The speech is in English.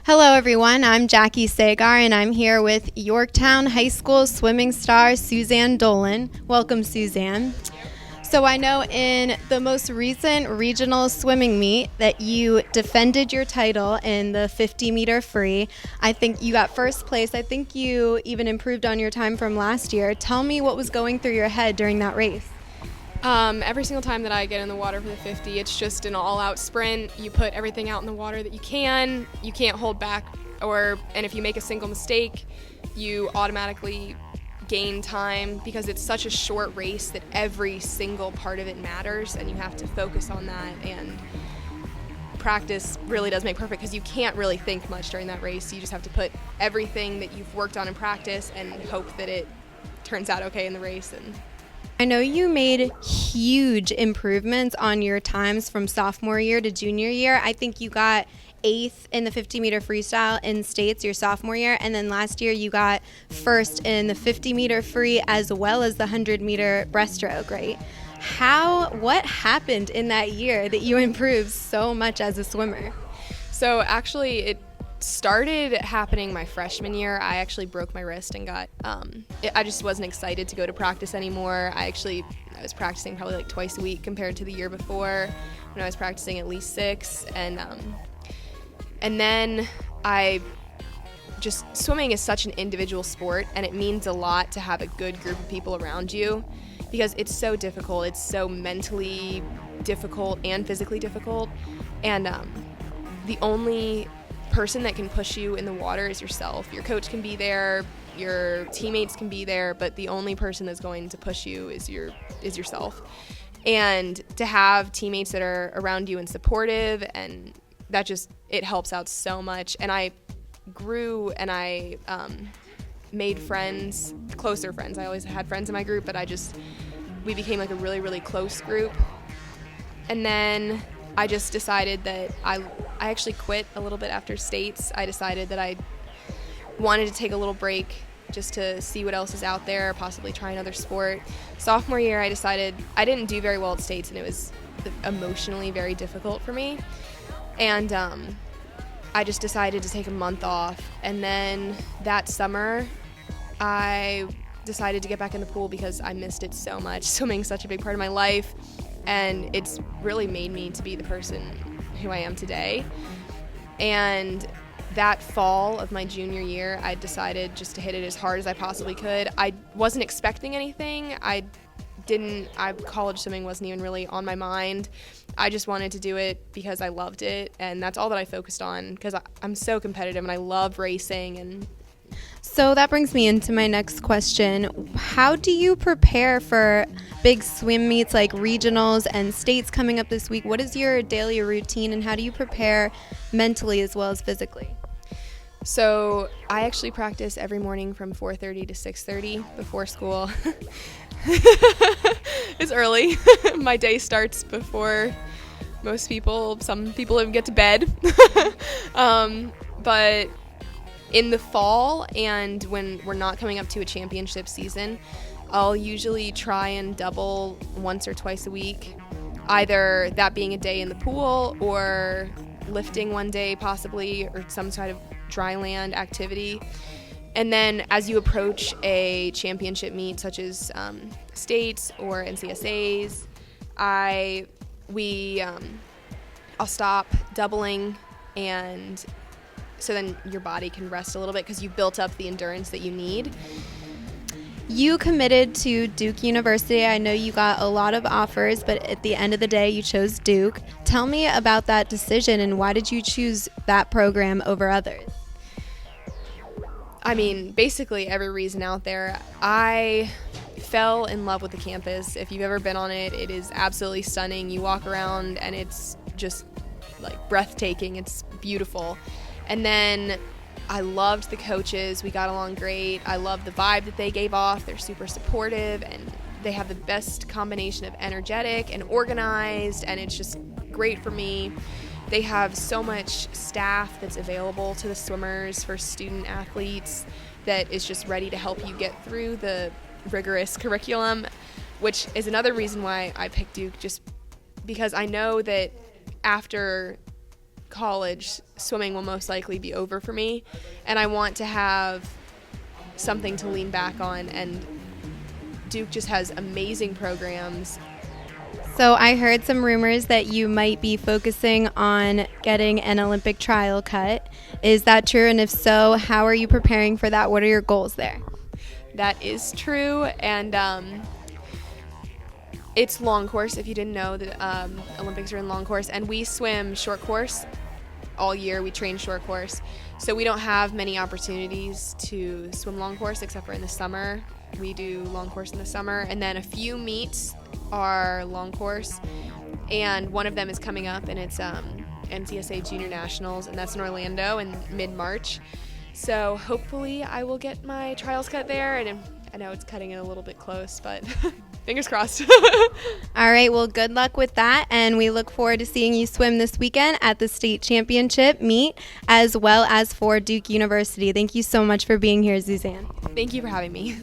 Hello everyone, I'm Jackie Sagar and I'm here with Yorktown High School swimming star Suzanne Dolan. Welcome, Suzanne. So I know in the most recent regional swimming meet that you defended your title in the 50-meter free. I think you got first place. I think you even improved on your time from last year. Tell me what was going through your head during that race. Every single time that I get in the water for the 50, it's just an all-out sprint. You put everything out in the water that you can. You can't hold back, and if you make a single mistake, you automatically gain time because it's such a short race that every single part of it matters, and you have to focus on that. And practice really does make perfect because you can't really think much during that race. You just have to put everything that you've worked on in practice and hope that it turns out okay in the race. And I know you made huge improvements on your times from sophomore year to junior year. I think you got 8th in the 50-meter freestyle in states your sophomore year, and then last year you got first in the 50-meter free as well as the 100-meter breaststroke, right? What happened in that year that you improved so much as a swimmer? So actually it started happening my freshman year. I actually broke my wrist and I just wasn't excited to go to practice anymore. I was practicing probably like twice a week compared to the year before when I was practicing at least 6. And then swimming is such an individual sport, and it means a lot to have a good group of people around you because it's so difficult. It's so mentally difficult and physically difficult. And the only person that can push you in the water is yourself. Your coach can be there, your teammates can be there, but the only person that's going to push you is yourself. And to have teammates that are around you and supportive, and that it helps out so much. And I grew and I made friends, closer friends. I always had friends in my group, but we became like a really, really close group. And then I just decided that I actually quit a little bit after states. I decided that I wanted to take a little break just to see what else is out there, possibly try another sport. Sophomore year, I decided I didn't do very well at states, and it was emotionally very difficult for me. And I just decided to take a month off. And then that summer, I decided to get back in the pool because I missed it so much. Swimming's such a big part of my life, and it's really made me to be the person who I am today. And that fall of my junior year, I decided just to hit it as hard as I possibly could. I wasn't expecting anything. College swimming wasn't even really on my mind. I just wanted to do it because I loved it, and that's all that I focused on because I'm so competitive and I love racing. And so that brings me into my next question. How do you prepare for big swim meets like regionals and states coming up this week? What is your daily routine, and how do you prepare mentally as well as physically? So I actually practice every morning from 4:30 to 6:30 before school. It's early. My day starts before most people. Some people even get to bed. But in the fall and when we're not coming up to a championship season, I'll usually try and double once or twice a week, either that being a day in the pool or lifting one day possibly, or some sort of dry land activity. And then as you approach a championship meet such as states or NCSAs, I'll stop doubling, and so then your body can rest a little bit because you've built up the endurance that you need. You committed to Duke University. I know you got a lot of offers, but at the end of the day, you chose Duke. Tell me about that decision, and why did you choose that program over others? I mean, basically every reason out there. I fell in love with the campus. If you've ever been on it, it is absolutely stunning. You walk around and it's just like breathtaking. It's beautiful. And then I loved the coaches. We got along great. I loved the vibe that they gave off. They're super supportive, and they have the best combination of energetic and organized, and it's just great for me. They have so much staff that's available to the swimmers for student athletes that is just ready to help you get through the rigorous curriculum, which is another reason why I picked Duke, just because I know that after college, swimming will most likely be over for me, and I want to have something to lean back on, and Duke just has amazing programs. So I heard some rumors that you might be focusing on getting an Olympic trial cut. Is that true? And if so, how are you preparing for that? What are your goals there? That is true, and it's long course. If you didn't know, the Olympics are in long course, and we swim short course all year. We train short course, so we don't have many opportunities to swim long course except for in the summer. We do long course in the summer, and then a few meets are long course, and one of them is coming up, and it's NCSA Junior Nationals, and that's in Orlando in mid-March. So hopefully I will get my trials cut there, and I know it's cutting it a little bit close, but fingers crossed. All right, well, good luck with that, and we look forward to seeing you swim this weekend at the state championship meet, as well as for Duke University. Thank you so much for being here, Suzanne. Thank you for having me.